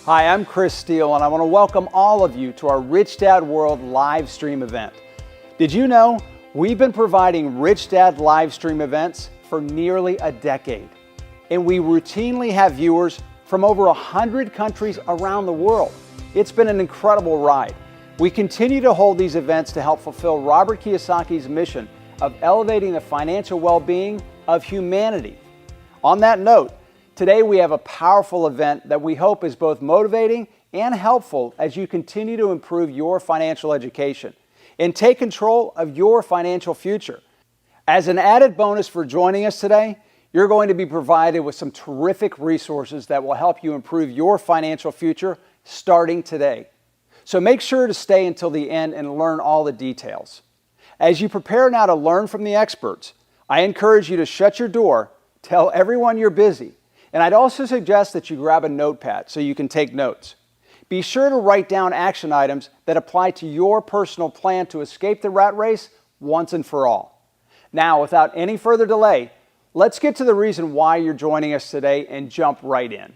Hi, I'm Chris Steele, and I want to welcome all of you to our Rich Dad World live stream event. Did you know we've been providing Rich Dad live stream events for nearly a decade, and we routinely have viewers from over 100 countries around the world. It's been an incredible ride. We continue to hold these events to help fulfill Robert Kiyosaki's mission of elevating the financial well-being of humanity. On that note, today we have a powerful event that we hope is both motivating and helpful as you continue to improve your financial education and take control of your financial future. As an added bonus for joining us today, you're going to be provided with some terrific resources that will help you improve your financial future starting today. So make sure to stay until the end and learn all the details. As you prepare now to learn from the experts, I encourage you to shut your door, tell everyone you're busy, and I'd also suggest that you grab a notepad so you can take notes. Be sure to write down action items that apply to your personal plan to escape the rat race once and for all. Now, without any further delay, let's get to the reason why you're joining us today and jump right in.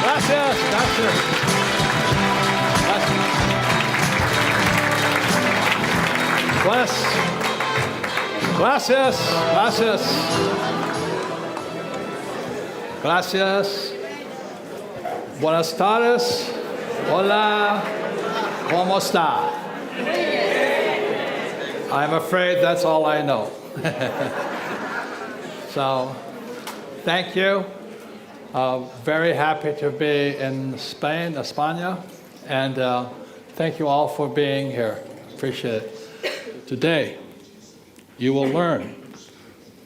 Gracias, gracias. Gracias, gracias. Gracias. Buenas tardes. Hola. ¿Cómo está? I'm afraid that's all I know. So, thank you. Very happy to be in Spain, España, and thank you all for being here. Appreciate it. Today, you will learn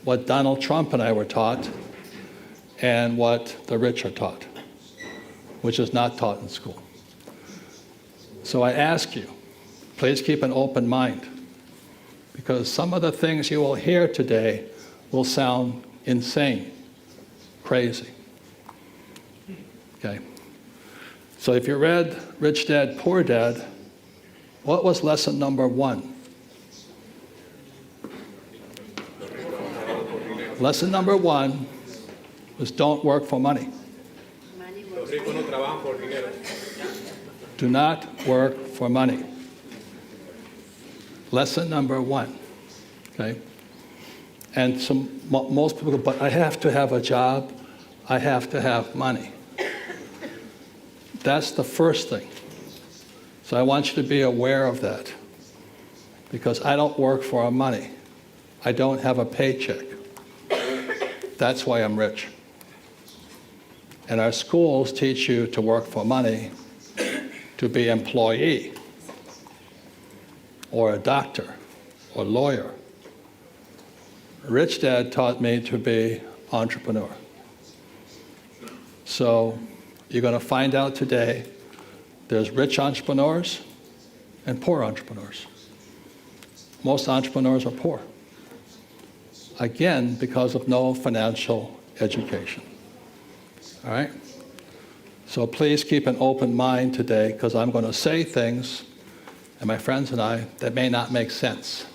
what Donald Trump and I were taught and what the rich are taught, which is not taught in school. So I ask you, please keep an open mind, because some of the things you will hear today will sound insane, crazy. Okay. So if you read Rich Dad, Poor Dad, what was lesson number 1? Lesson number 1 was don't work for money. Do not work for money. Lesson number 1. Okay? And most people go, but I have to have a job, I have to have money. That's the first thing. So I want you to be aware of that, because I don't work for money. I don't have a paycheck. That's why I'm rich. And our schools teach you to work for money, to be employee, or a doctor, or lawyer. Rich Dad taught me to be entrepreneur. So you're going to find out today there's rich entrepreneurs and poor entrepreneurs. Most entrepreneurs are poor. Again, because of no financial education. All right? So please keep an open mind today, because I'm going to say things, and my friends and I, that may not make sense.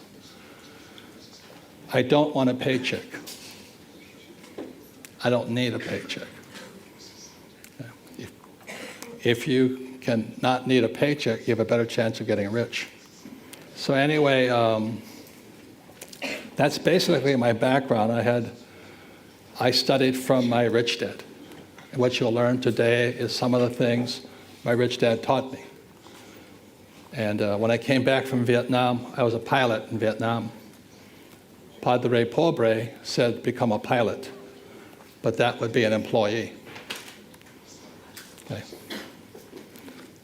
I don't want a paycheck. I don't need a paycheck. If you can not need a paycheck, you have a better chance of getting rich. So anyway, that's basically my background. I studied from my rich dad. And what you'll learn today is some of the things my rich dad taught me. And when I came back from Vietnam, I was a pilot in Vietnam. Padre Pobre said, become a pilot, but that would be an employee. Okay.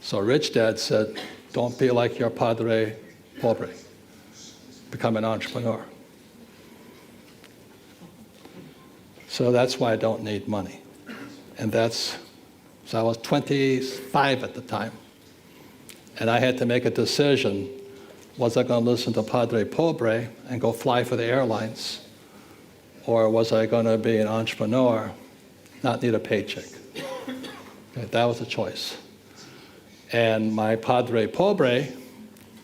So Rich Dad said, don't be like your Padre Pobre. Become an entrepreneur. So that's why I don't need money. And so I was 25 at the time. And I had to make a decision. Was I going to listen to Padre Pobre and go fly for the airlines? Or was I going to be an entrepreneur, not need a paycheck? Okay, that was the choice. And my Padre Pobre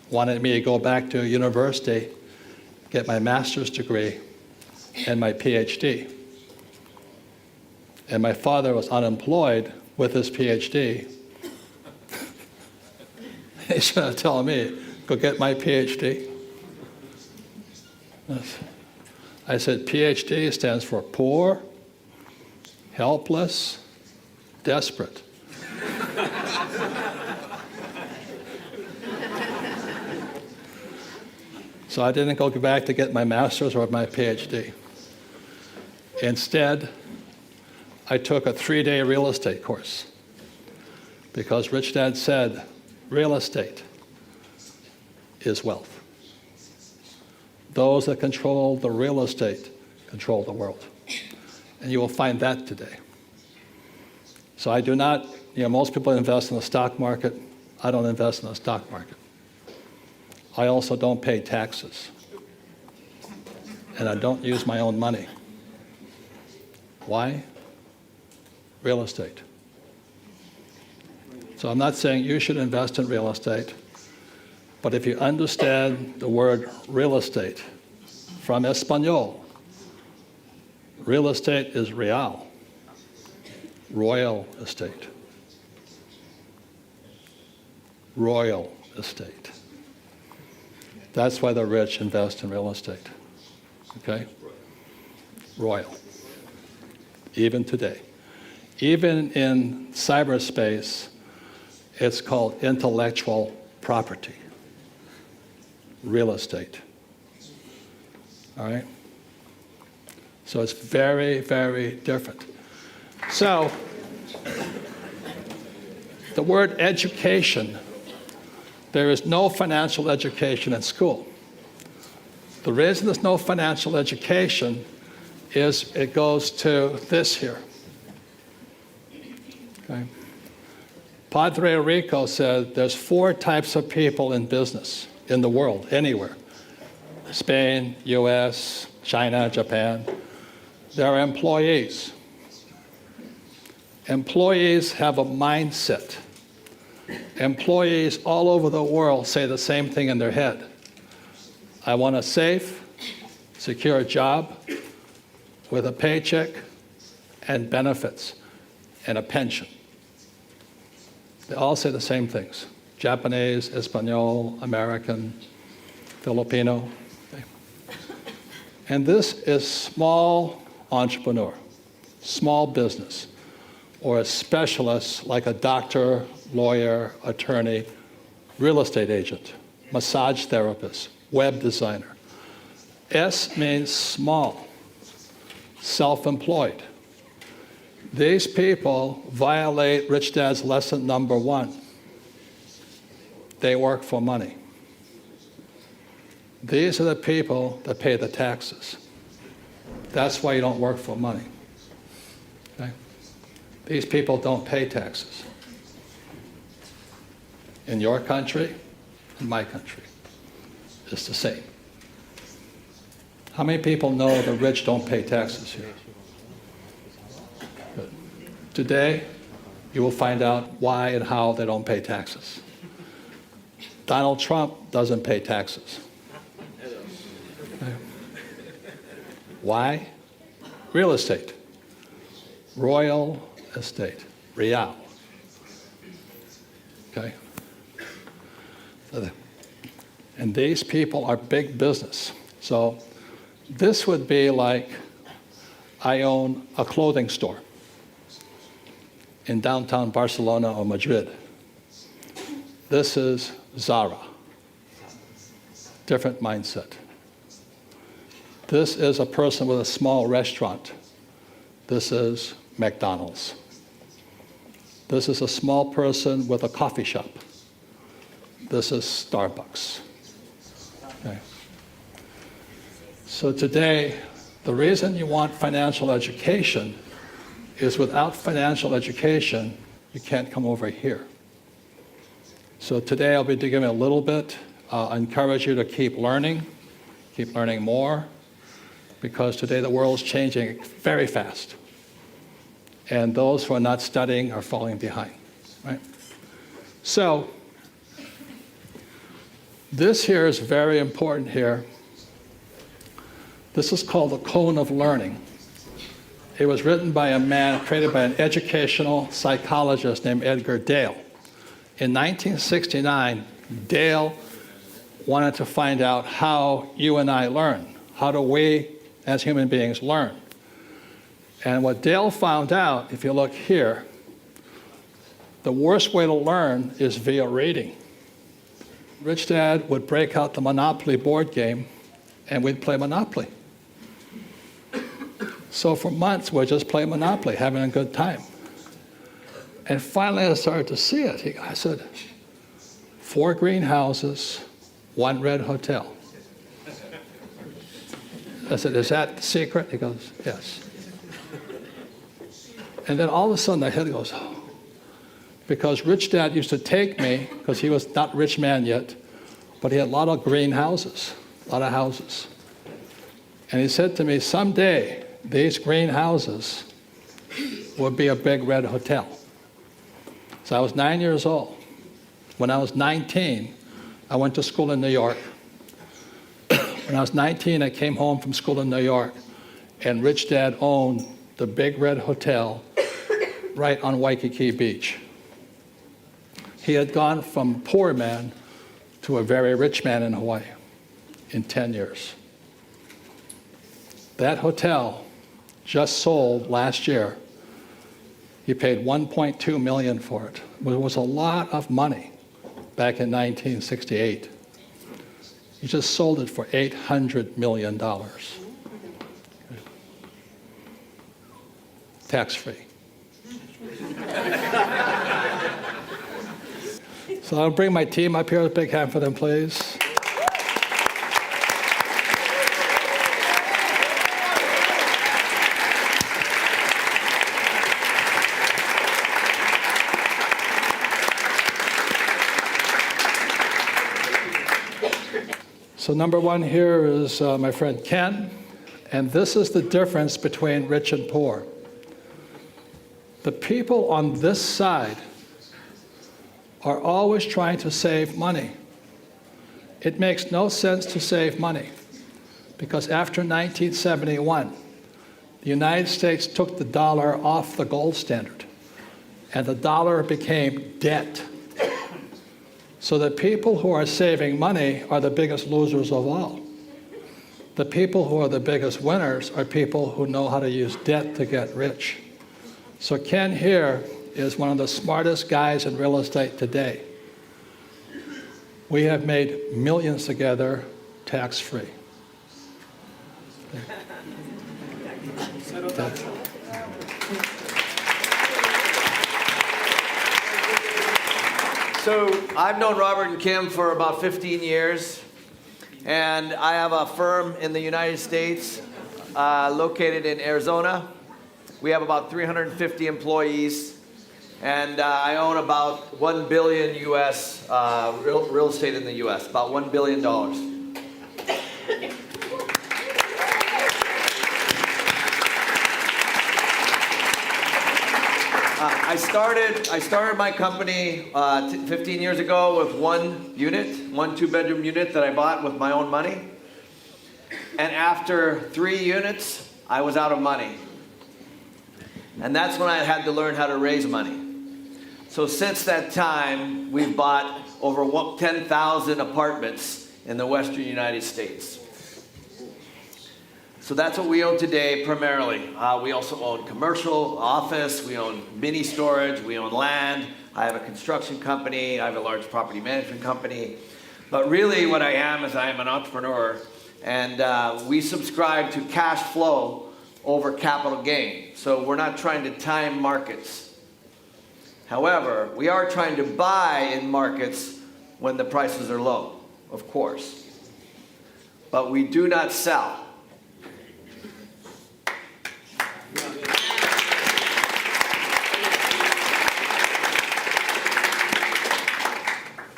wanted me to go back to university, get my master's degree, and my PhD. And my father was unemployed with his PhD. He should have told me, go get my PhD. I said, PhD stands for poor, helpless, desperate. So I didn't go back to get my master's or my PhD. Instead, I took a 3-day real estate course because Rich Dad said real estate is wealth. Those that control the real estate control the world. And you will find that today. So I do not, most people invest in the stock market. I don't invest in the stock market. I also don't pay taxes. And I don't use my own money. Why? Real estate. So I'm not saying you should invest in real estate, but if you understand the word real estate from Espanol, real estate is real, royal estate. Royal estate. That's why the rich invest in real estate. Okay? Royal. Even today. Even in cyberspace, it's called intellectual property. Real estate. All right? So it's very, very different. So, the word education, there is no financial education in school. The reason there's no financial education is it goes to this here. Okay? Padre Rico said there's 4 types of people in business in the world, anywhere. Spain, US, China, Japan. There are employees. Employees have a mindset. Employees all over the world say the same thing in their head. I want a safe, secure job with a paycheck and benefits and a pension. They all say the same things. Japanese, Espanol, American, Filipino. Okay. And this is small entrepreneur, small business, or a specialist like a doctor, lawyer, attorney, real estate agent, massage therapist, web designer. S means small, self-employed. These people violate Rich Dad's lesson number 1. They work for money. These are the people that pay the taxes. That's why you don't work for money. Okay? These people don't pay taxes. In your country, in my country, it's the same. How many people know the rich don't pay taxes here? Good. Today, you will find out why and how they don't pay taxes. Donald Trump doesn't pay taxes. Okay. Why? Real estate. Royal estate. Real. Okay? And these people are big business. So this would be like I own a clothing store in downtown Barcelona or Madrid. This is Zara. Different mindset. This is a person with a small restaurant. This is McDonald's. This is a small person with a coffee shop. This is Starbucks. Okay. So today, the reason you want financial education is without financial education, you can't come over here. So today I'll be giving a little bit. I encourage you to keep learning more, because today the world's changing very fast. And those who are not studying are falling behind, right? So this here is very important here. This is called the Cone of Learning. It was written by a man, created by an educational psychologist named Edgar Dale. In 1969, Dale wanted to find out how you and I learn. How do we, as human beings, learn? And what Dale found out, if you look here, the worst way to learn is via reading. Rich Dad would break out the Monopoly board game, and we'd play Monopoly. So for months, we'd just play Monopoly, having a good time. And finally, I started to see it. I said, 4 greenhouses, 1 red hotel. I said, is that the secret? He goes, yes. And then all of a sudden, the head goes, oh. Because Rich Dad used to take me, because he was not a rich man yet, but he had a lot of greenhouses, a lot of houses. And he said to me, someday, these greenhouses will be a big red hotel. So I was 9 years old. When I was 19, I went to school in New York. When I was 19, I came home from school in New York, and Rich Dad owned the big red hotel right on Waikiki Beach. He had gone from a poor man to a very rich man in Hawaii in 10 years. That hotel just sold last year. He paid $1.2 million for it. It was a lot of money back in 1968. He just sold it for $800 million. Tax-free. So I'll bring my team up here. A big hand for them, please. So number 1 here is my friend Ken, and this is the difference between rich and poor. The people on this side are always trying to save money. It makes no sense to save money because after 1971, the United States took the dollar off the gold standard and the dollar became debt. So the people who are saving money are the biggest losers of all. The people who are the biggest winners are people who know how to use debt to get rich. So Ken here is one of the smartest guys in real estate today. We have made millions together, tax-free. So I've known Robert and Kim for about 15 years, and I have a firm in the United States located in Arizona. We have about 350 employees, and I own about $1 billion US real estate in the US, about $1 billion. I started my company 15 years ago with one 2-bedroom unit that I bought with my own money. And after 3 units, I was out of money. And that's when I had to learn how to raise money. So since that time, we've bought over 10,000 apartments in the Western United States. So that's what we own today primarily. We also own commercial, office, we own mini storage, we own land. I have a construction company, I have a large property management company. But really what I am is I am an entrepreneur, and we subscribe to cash flow over capital gain. So we're not trying to time markets. However, we are trying to buy in markets when the prices are low, of course. But we do not sell.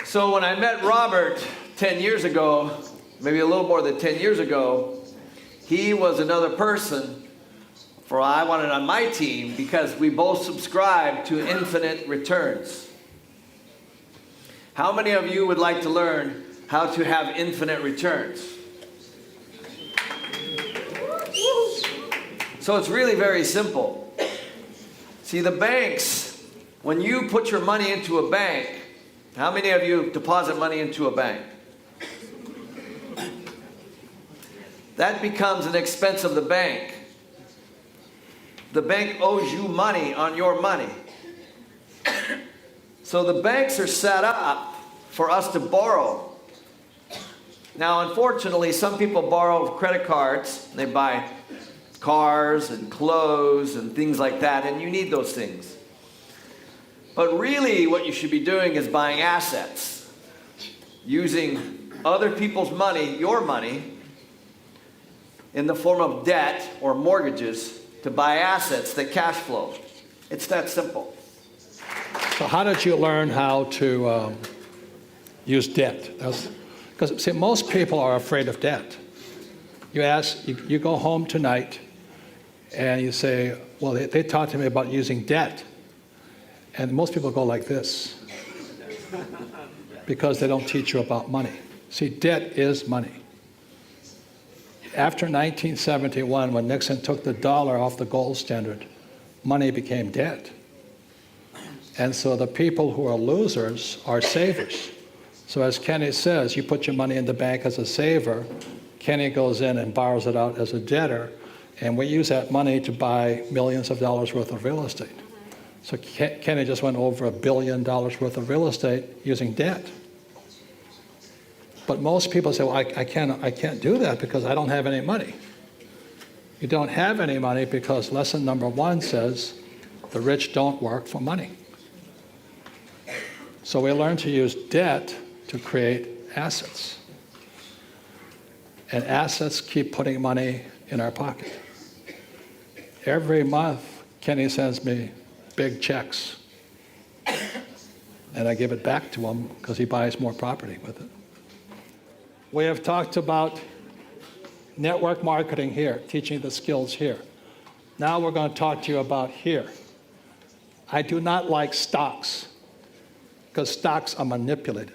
So when I met Robert 10 years ago, maybe a little more than 10 years ago, he was another person for I wanted on my team because we both subscribe to infinite returns. How many of you would like to learn how to have infinite returns? So it's really very simple. See, the banks, when you put your money into a bank, how many of you deposit money into a bank? That becomes an expense of the bank. The bank owes you money on your money. So the banks are set up for us to borrow. Now, unfortunately, some people borrow credit cards. They buy cars and clothes and things like that, and you need those things. But really, what you should be doing is buying assets. Using other people's money, your money, in the form of debt or mortgages to buy assets that cash flow. It's that simple. So how did you learn how to use debt? Because see, most people are afraid of debt. You go home tonight and you say, well, they taught me about using debt. And most people go like this because they don't teach you about money. See, debt is money. After 1971, when Nixon took the dollar off the gold standard, money became debt. And so the people who are losers are savers. So as Kenny says, you put your money in the bank as a saver, Kenny goes in and borrows it out as a debtor, and we use that money to buy millions of dollars worth of real estate. So Kenny just went over $1 billion worth of real estate using debt. But most people say, well, I can't do that because I don't have any money. You don't have any money because lesson number 1 says, the rich don't work for money. So we learn to use debt to create assets. And assets keep putting money in our pocket. Every month, Kenny sends me big checks. And I give it back to him because he buys more property with it. We have talked about network marketing here, teaching the skills here. Now we're going to talk to you about here. I do not like stocks because stocks are manipulated.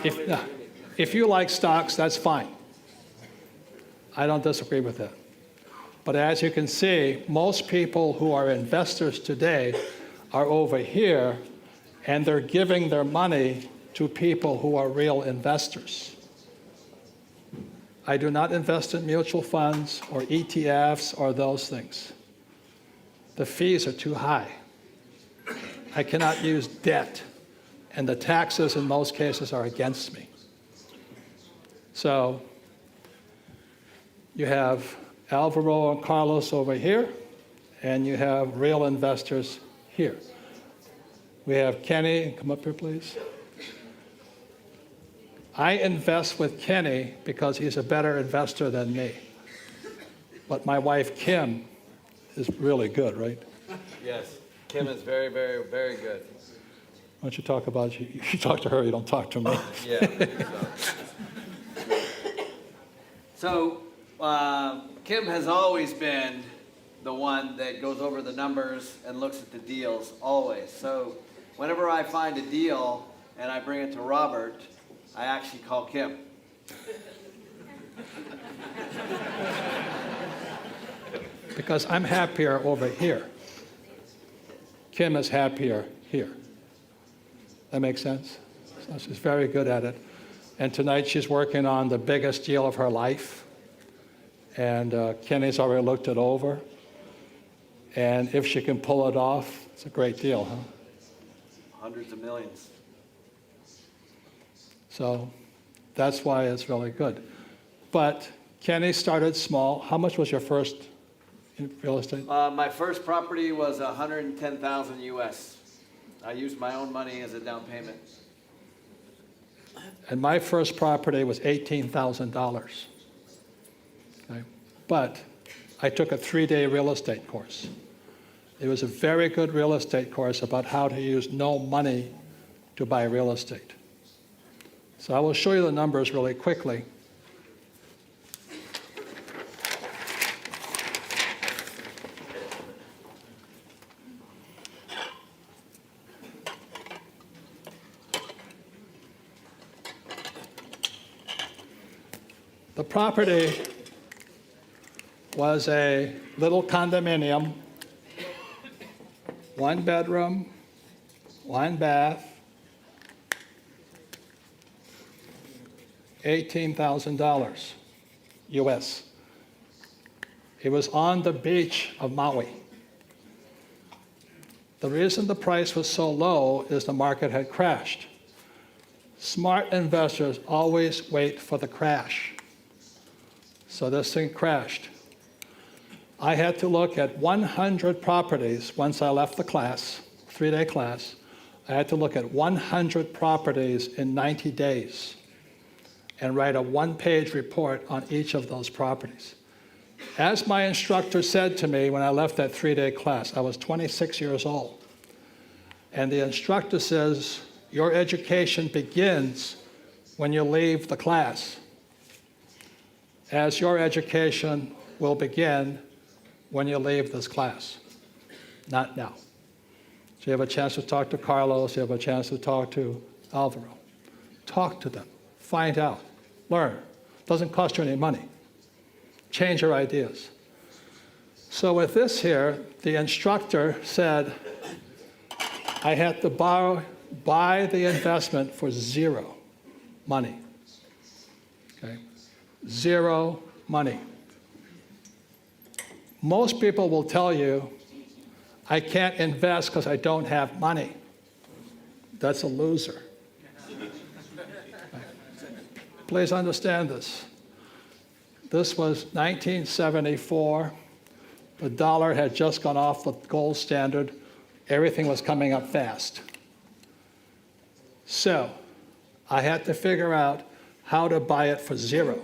If you like stocks, that's fine. I don't disagree with that. But as you can see, most people who are investors today are over here, and they're giving their money to people who are real investors. I do not invest in mutual funds or ETFs or those things. The fees are too high. I cannot use debt, and the taxes in most cases are against me. So you have Alvaro and Carlos over here, and you have real investors here. We have Kenny. Come up here, please. I invest with Kenny because he's a better investor than me. But my wife, Kim, is really good, right? Yes, Kim is very, very, very good. Why don't you talk about, you talk to her, you don't talk to me. Yeah. So Kim has always been the one that goes over the numbers and looks at the deals, always. So whenever I find a deal and I bring it to Robert, I actually call Kim. Because I'm happier over here. Kim is happier here. That makes sense? So she's very good at it. And tonight she's working on the biggest deal of her life. And Kenny's already looked it over. And if she can pull it off, it's a great deal, huh? Hundreds of millions. So that's why it's really good. But Kenny started small. How much was your first in real estate? My first property was $110,000 US. I used my own money as a down payment. And my first property was $18,000. Okay? But I took a 3-day real estate course. It was a very good real estate course about how to use no money to buy real estate. So I will show you the numbers really quickly. The property was a little condominium, 1 bedroom, 1 bath, $18,000 US. It was on the beach of Maui. The reason the price was so low is the market had crashed. Smart investors always wait for the crash. So this thing crashed. I had to look at 100 properties once I left the class, 3-day class. I had to look at 100 properties in 90 days and write a 1-page report on each of those properties. As my instructor said to me when I left that 3-day class, I was 26 years old. And the instructor says, your education begins when you leave the class, as your education will begin when you leave this class, not now. So you have a chance to talk to Carlos, you have a chance to talk to Alvaro. Talk to them, find out, learn. Doesn't cost you any money. Change your ideas. So with this here, the instructor said I had to buy the investment for 0 money. Okay? 0 money. Most people will tell you, I can't invest because I don't have money. That's a loser. Please understand this. This was 1974. The dollar had just gone off the gold standard. Everything was coming up fast. So I had to figure out how to buy it for 0.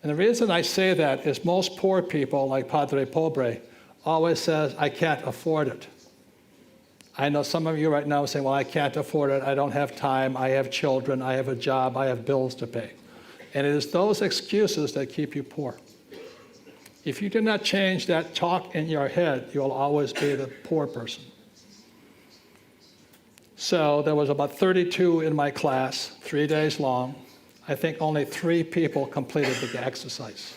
And the reason I say that is most poor people, like Padre Pobre, always says, I can't afford it. I know some of you right now saying, well, I can't afford it. I don't have time. I have children. I have a job. I have bills to pay. And it is those excuses that keep you poor. If you do not change that talk in your head, you'll always be the poor person. So there was about 32 in my class, 3 days long. I think only 3 people completed the exercise.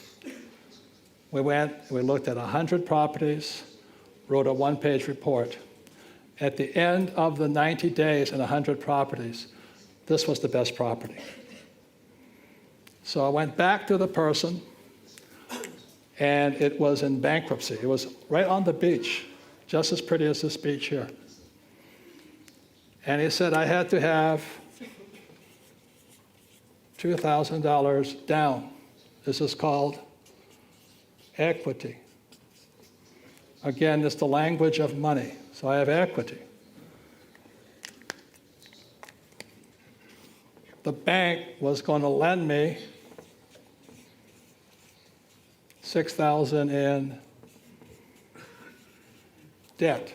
We went, we looked at 100 properties, wrote a 1-page report. At the end of the 90 days and 100 properties, this was the best property. So I went back to the person, and it was in bankruptcy. It was right on the beach, just as pretty as this beach here. And he said I had to have $2,000 down. This is called equity. Again, it's the language of money. So I have equity. The bank was going to lend me $6,000 in debt.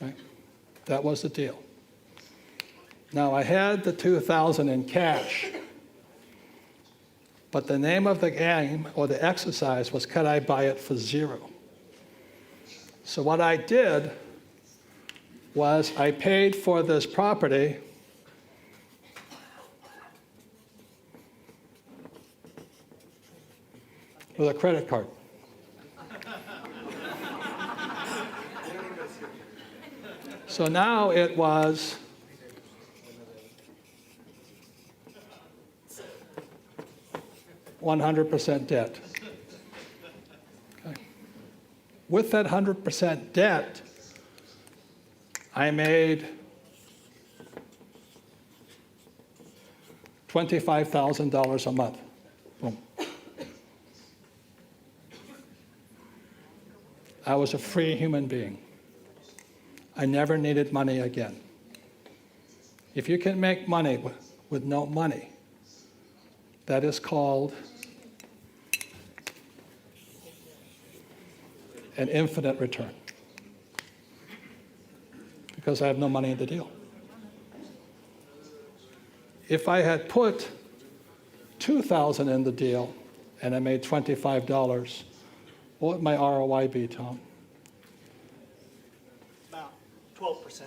Okay? That was the deal. Now I had the $2,000 in cash, but the name of the game or the exercise was, could I buy it for 0? So what I did was I paid for this property with a credit card. So now it was $100 debt. Okay. With that 100% debt, I made $25,000 a month. Boom. I was a free human being. I never needed money again. If you can make money with no money, that is called an infinite return, because I have no money in the deal. If I had put $2,000 in the deal and I made $25, what would my ROI be, Tom? About 12%.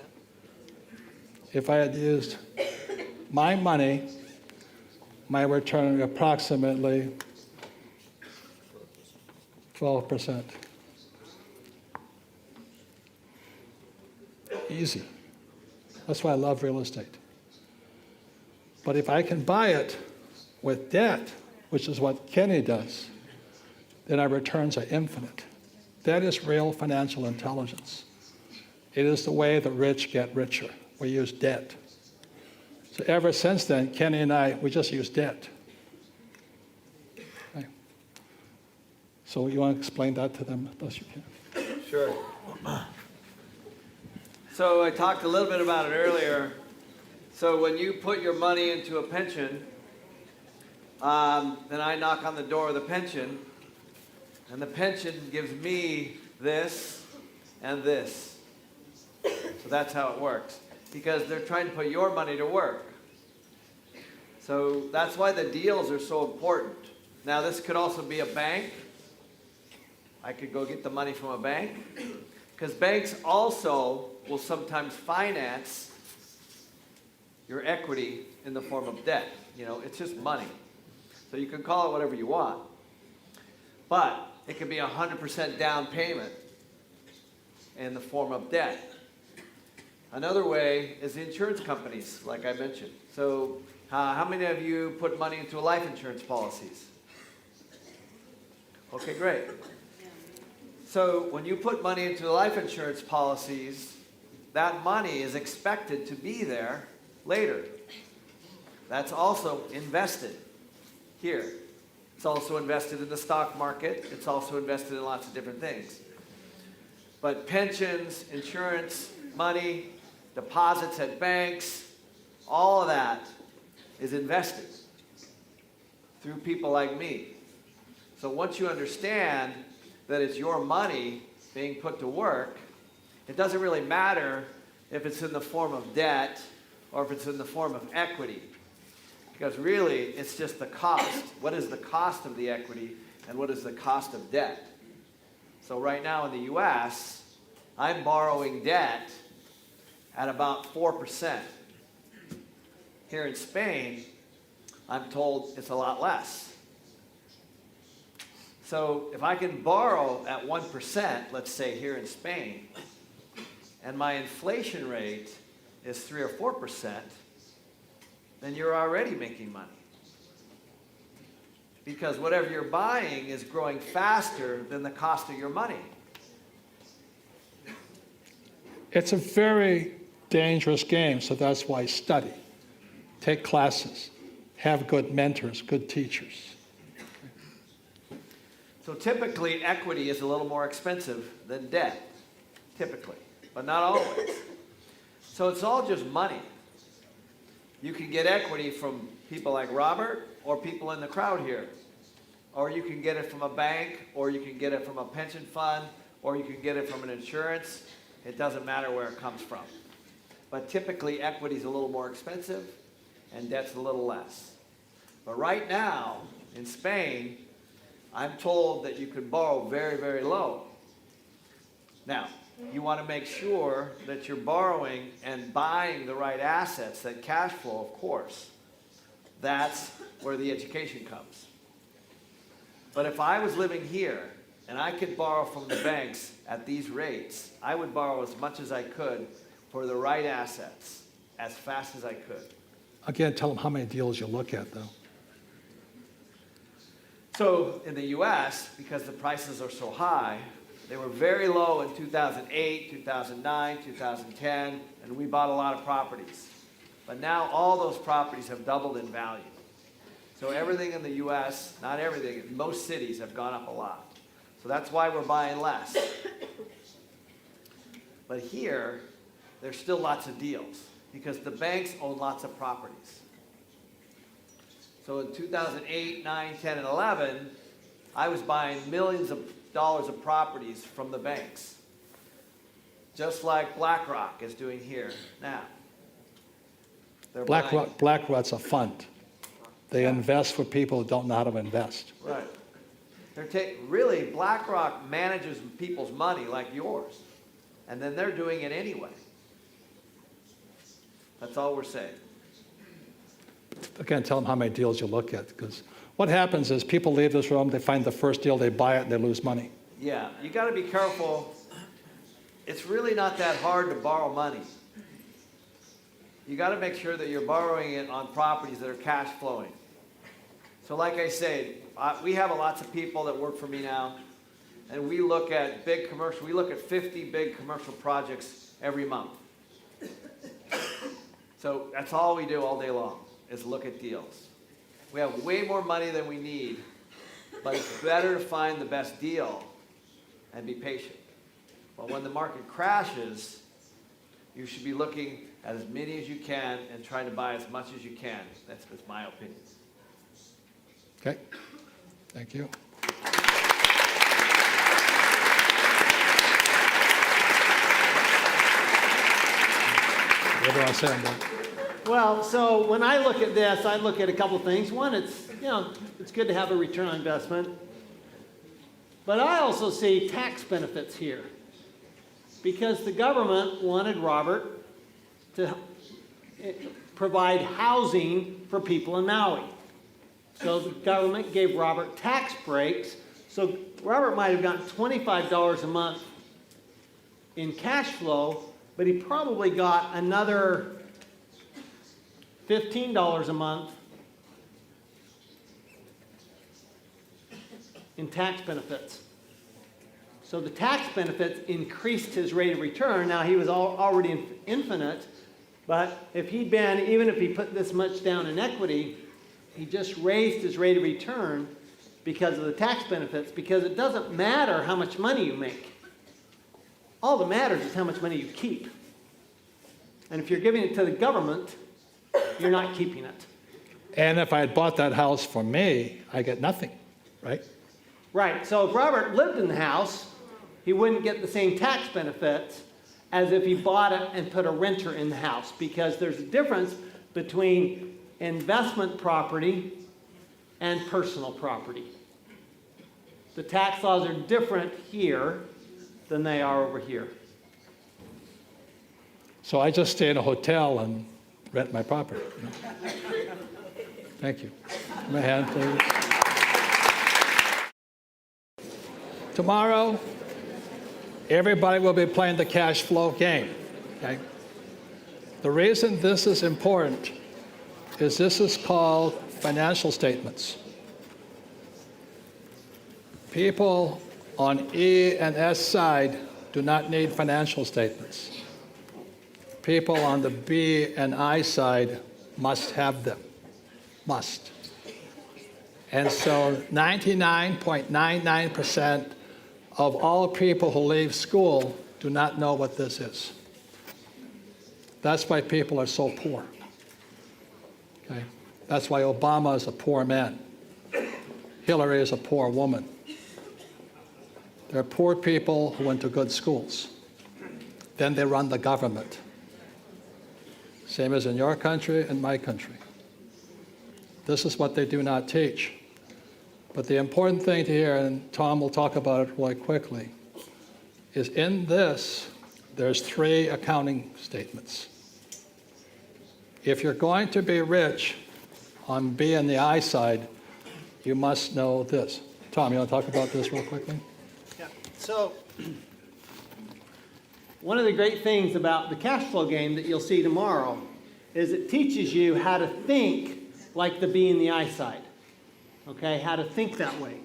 If I had used my money, my return would be approximately 12%. Easy. That's why I love real estate. But if I can buy it with debt, which is what Kenny does, then our returns are infinite. That is real financial intelligence. It is the way the rich get richer. We use debt. So ever since then, Kenny and I, we just use debt. Okay. So you want to explain that to them as best you can? Sure. So I talked a little bit about it earlier. So when you put your money into a pension, then I knock on the door of the pension, and the pension gives me this and this. So that's how it works. Because they're trying to put your money to work. So that's why the deals are so important. Now this could also be a bank. I could go get the money from a bank. Because banks also will sometimes finance your equity in the form of debt. You know, it's just money. So you can call it whatever you want. But it can be 100% down payment in the form of debt. Another way is the insurance companies, like I mentioned. So how many of you put money into life insurance policies? Okay, great. So when you put money into life insurance policies, that money is expected to be there later. That's also invested here. It's also invested in the stock market. It's also invested in lots of different things. But pensions, insurance, money, deposits at banks, all of that is invested through people like me. So once you understand that it's your money being put to work, it doesn't really matter if it's in the form of debt or if it's in the form of equity. Because really, it's just the cost. What is the cost of the equity and what is the cost of debt? So right now in the US, I'm borrowing debt at about 4%. Here in Spain, I'm told it's a lot less. So if I can borrow at 1%, let's say here in Spain, and my inflation rate is 3 or 4%, then you're already making money. Because whatever you're buying is growing faster than the cost of your money. It's a very dangerous game, so that's why study. Take classes. Have good mentors, good teachers. So typically, equity is a little more expensive than debt. Typically. But not always. So it's all just money. You can get equity from people like Robert or people in the crowd here. Or you can get it from a bank, or you can get it from a pension fund, or you can get it from an insurance. It doesn't matter where it comes from. But typically, equity is a little more expensive, and debt's a little less. But right now, in Spain, I'm told that you can borrow very, very low. Now, you want to make sure that you're borrowing and buying the right assets, that cash flow, of course. That's where the education comes. But if I was living here and I could borrow from the banks at these rates, I would borrow as much as I could for the right assets as fast as I could. Again, tell them how many deals you look at, though. So in the US, because the prices are so high, they were very low in 2008, 2009, 2010, and we bought a lot of properties. But now all those properties have doubled in value. So everything in the US, not everything, most cities have gone up a lot. So that's why we're buying less. But here, there's still lots of deals because the banks own lots of properties. So in 2008, 9, 10, and 11, I was buying millions of dollars of properties from the banks. Just like BlackRock is doing here now. BlackRock's a fund. They invest for people who don't know how to invest. Right. Really, BlackRock manages people's money like yours. And then they're doing it anyway. That's all we're saying. Again, tell them how many deals you look at, because What happens is people leave this room, they find the first deal, they buy it, and they lose money. Yeah, you got to be careful. It's really not that hard to borrow money. You got to make sure that you're borrowing it on properties that are cash flowing. So like I said, we have lots of people that work for me now, and we look at big commercial, we look at 50 big commercial projects every month. So that's all we do all day long, is look at deals. We have way more money than we need, but it's better to find the best deal and be patient. But when the market crashes, you should be looking at as many as you can and trying to buy as much as you can. That's my opinion. Okay, thank you. What do I say on that? Well, so when I look at this, I look at a couple things. One, it's good to have a return on investment. But I also see tax benefits here. Because the government wanted Robert to provide housing for people in Maui. So the government gave Robert tax breaks. So Robert might have gotten $25 a month in cash flow, but he probably got another $15 a month in tax benefits. So the tax benefits increased his rate of return. Now he was already infinite, but if he'd been, even if he put this much down in equity, he just raised his rate of return because of the tax benefits, because it doesn't matter how much money you make. All that matters is how much money you keep. And if you're giving it to the government, you're not keeping it. And if I had bought that house for me, I get nothing, right? Right, so if Robert lived in the house, he wouldn't get the same tax benefits as if he bought it and put a renter in the house, because there's a difference between investment property and personal property. The tax laws are different here than they are over here. So I just stay in a hotel and rent my property. You know? Thank you. My hand, please. Tomorrow, everybody will be playing the cash flow game. Okay? The reason this is important is this is called financial statements. People on E and S side do not need financial statements. People on the B and I side must have them. Must. And so 99.99% of all people who leave school do not know what this is. That's why people are so poor. Okay? That's why Obama is a poor man. Hillary is a poor woman. There are poor people who went to good schools. Then they run the government. Same as in your country and my country. This is what they do not teach. But the important thing to hear, and Tom will talk about it really quickly, is in this, there's 3 accounting statements. If you're going to be rich on B and the I side, you must know this. Tom, you want to talk about this real quickly? Yeah. So one of the great things about the cash flow game that you'll see tomorrow is it teaches you how to think like the B and the I side. Okay, how to think that way.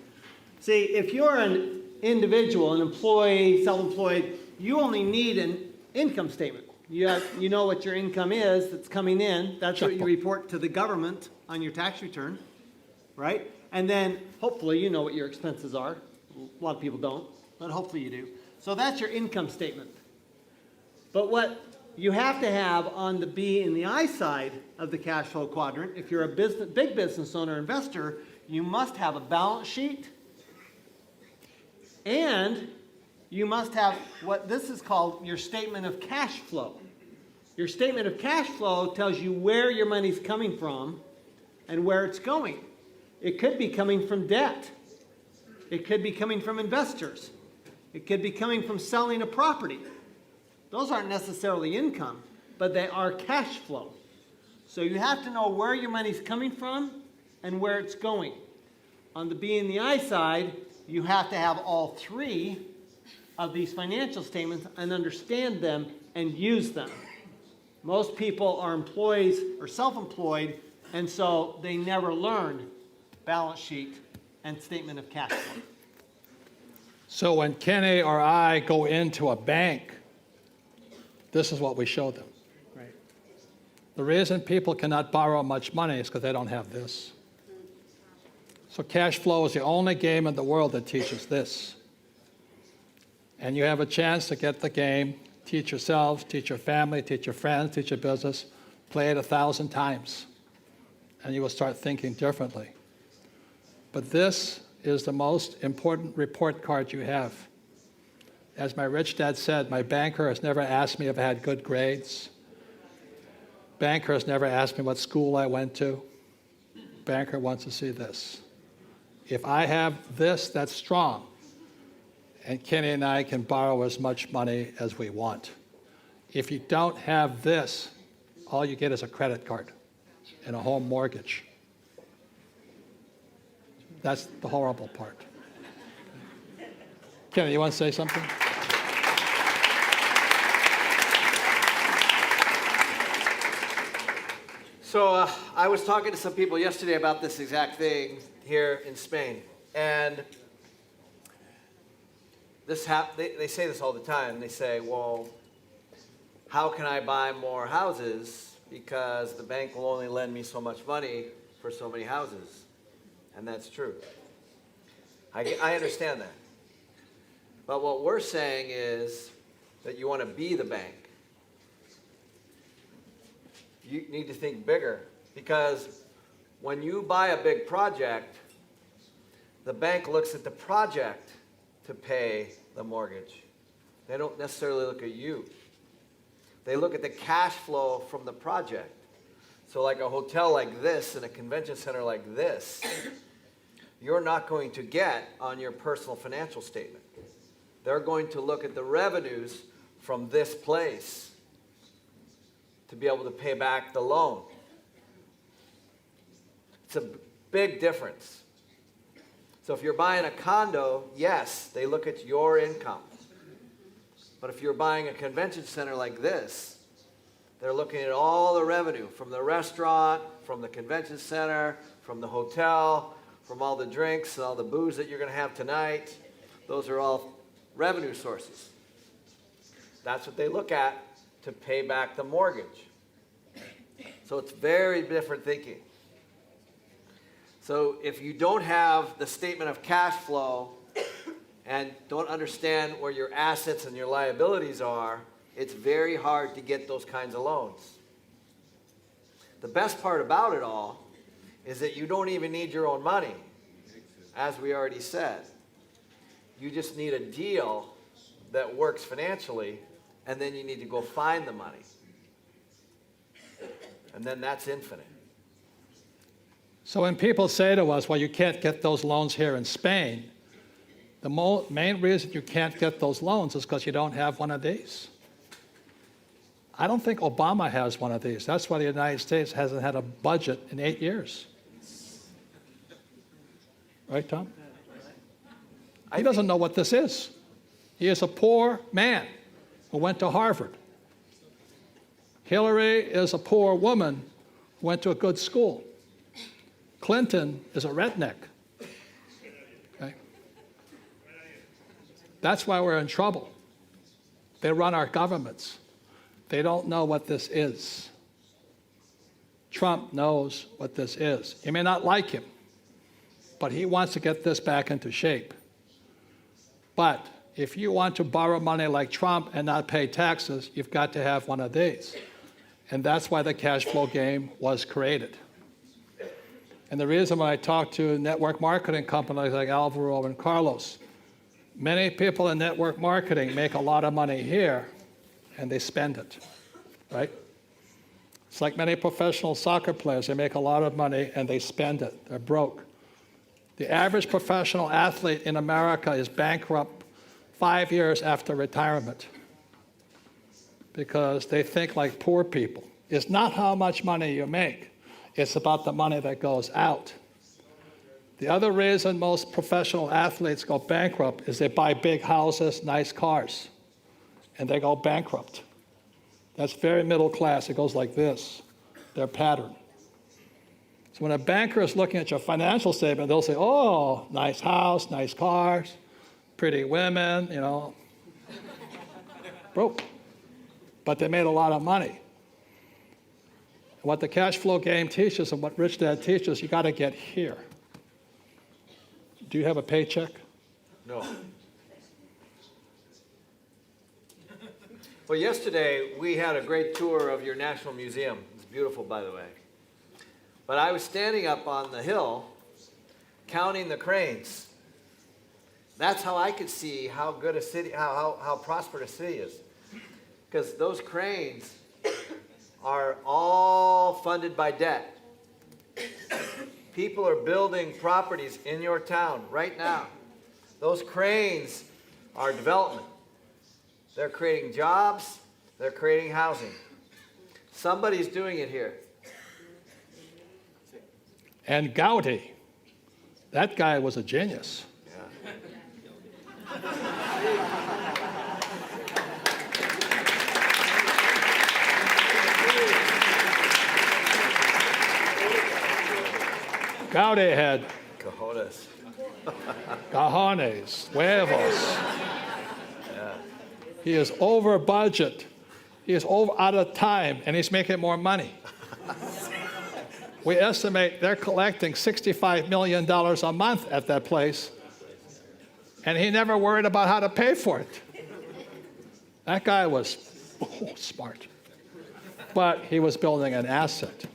See, if you're an individual, an employee, self-employed, you only need an income statement. You know what your income is that's coming in. That's what you report to the government on your tax return, right? And then hopefully you know what your expenses are. A lot of people don't, but hopefully you do. So that's your income statement. But what you have to have on the B and the I side of the cash flow quadrant, if you're a big business owner, investor, you must have a balance sheet, and you must have what this is called your statement of cash flow. Your statement of cash flow tells you where your money's coming from and where it's going. It could be coming from debt. It could be coming from investors. It could be coming from selling a property. Those aren't necessarily income, but they are cash flow. So you have to know where your money's coming from and where it's going. On the be in the I side, you have to have all three of these financial statements and understand them and use them. Most people are employees or self-employed, and so they never learn balance sheet and statement of cash flow. So when Kenny or I go into a bank, this is what we show them. Right. The reason people cannot borrow much money is because they don't have this. So cash flow is the only game in the world that teaches this. And you have a chance to get the game, teach yourselves, teach your family, teach your friends, teach your business, play it 1,000 times, and you will start thinking differently. But this is the most important report card you have. As my rich dad said, my banker has never asked me if I had good grades. Banker has never asked me what school I went to. Banker wants to see this. If I have this, that's strong. And Kenny and I can borrow as much money as we want. If you don't have this, all you get is a credit card and a home mortgage. That's the horrible part. Kenny, you want to say something? So I was talking to some people yesterday about this exact thing here in Spain, and they say this all the time. They say, well, how can I buy more houses because the bank will only lend me so much money for so many houses? And that's true. I understand that. But what we're saying is that you want to be the bank. You need to think bigger, because when you buy a big project, the bank looks at the project to pay the mortgage. They don't necessarily look at you. They look at the cash flow from the project. So like a hotel like this and a convention center like this, you're not going to get on your personal financial statement. They're going to look at the revenues from this place to be able to pay back the loan. It's a big difference. So if you're buying a condo, yes, they look at your income. But if you're buying a convention center like this, they're looking at all the revenue from the restaurant, from the convention center, from the hotel, from all the drinks and all the booze that you're going to have tonight. Those are all revenue sources. That's what they look at to pay back the mortgage. So it's very different thinking. So if you don't have the statement of cash flow and don't understand where your assets and your liabilities are, it's very hard to get those kinds of loans. The best part about it all is that you don't even need your own money, as we already said. You just need a deal that works financially, and then you need to go find the money. And then that's infinite. So when people say to us, well, you can't get those loans here in Spain, the main reason you can't get those loans is because you don't have one of these. I don't think Obama has one of these. That's why the United States hasn't had a budget in 8 years. Right, Tom? He doesn't know what this is. He is a poor man who went to Harvard. Hillary is a poor woman who went to a good school. Clinton is a redneck. Okay? That's why we're in trouble. They run our governments. They don't know what this is. Trump knows what this is. You may not like him, but he wants to get this back into shape. But if you want to borrow money like Trump and not pay taxes, you've got to have one of these. And that's why the cash flow game was created. And the reason when I talk to network marketing companies like Alvaro and Carlos, many people in network marketing make a lot of money here and they spend it, right? It's like many professional soccer players. They make a lot of money and they spend it. They're broke. The average professional athlete in America is bankrupt 5 years after retirement because they think like poor people. It's not how much money you make. It's about the money that goes out. The other reason most professional athletes go bankrupt is they buy big houses, nice cars, and they go bankrupt. That's very middle class. It goes like this, their pattern. So when a banker is looking at your financial statement, they'll say, oh, nice house, nice cars, pretty women, you know. Broke. But they made a lot of money. What the cash flow game teaches and what Rich Dad teaches, you got to get here. Do you have a paycheck? No. Well, yesterday we had a great tour of your National Museum. It's beautiful, by the way. But I was standing up on the hill counting the cranes. That's how I could see how good a city, how prosperous a city is. Because those cranes are all funded by debt. People are building properties in your town right now. Those cranes are development. They're creating jobs. They're creating housing. Somebody's doing it here. And Gaudi, that guy was a genius. Gaudi had Cojones. cojones, huevos. He is over budget. He is out of time, and he's making more money. We estimate they're collecting $65 million a month at that place, and he never worried about how to pay for it. That guy was smart. But he was building an asset.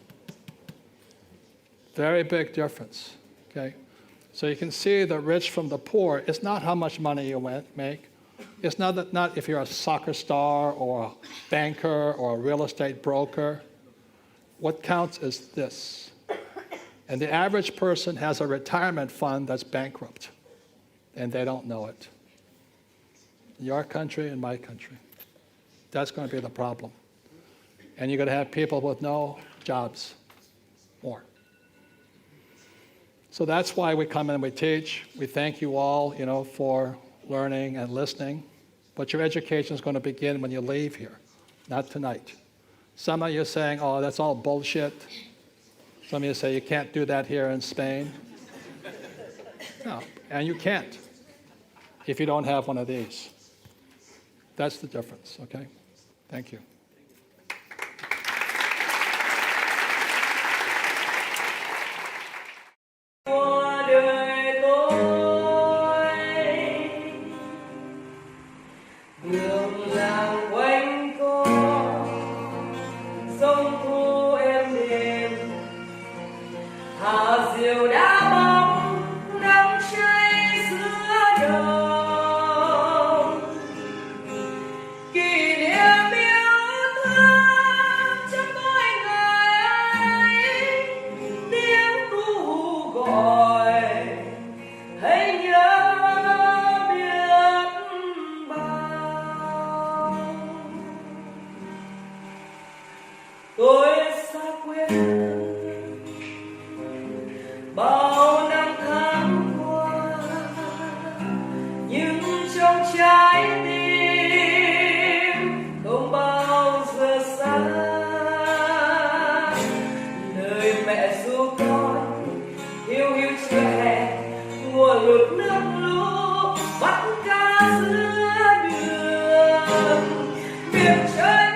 Very big difference, okay? So you can see the rich from the poor. It's not how much money you make. It's not if you're a soccer star or a banker or a real estate broker. What counts is this. And the average person has a retirement fund that's bankrupt, and they don't know it. In your country and my country. That's going to be the problem. And you're going to have people with no jobs, more. So that's why we come and we teach. We thank you all, for learning and listening. But your education is going to begin when you leave here, not tonight. Some of you are saying, oh, that's all bullshit. Some of you say you can't do that here in Spain. No, and you can't if you don't have one of these. That's the difference, okay? Thank you. Tôi xác quyết bao năm tháng qua, nhưng trong trái tim không bao giờ xa. Lời mẹ ru con hiu hiu chưa hè, mùa lụt nước lũ bắt cá giữa đường. Biển trời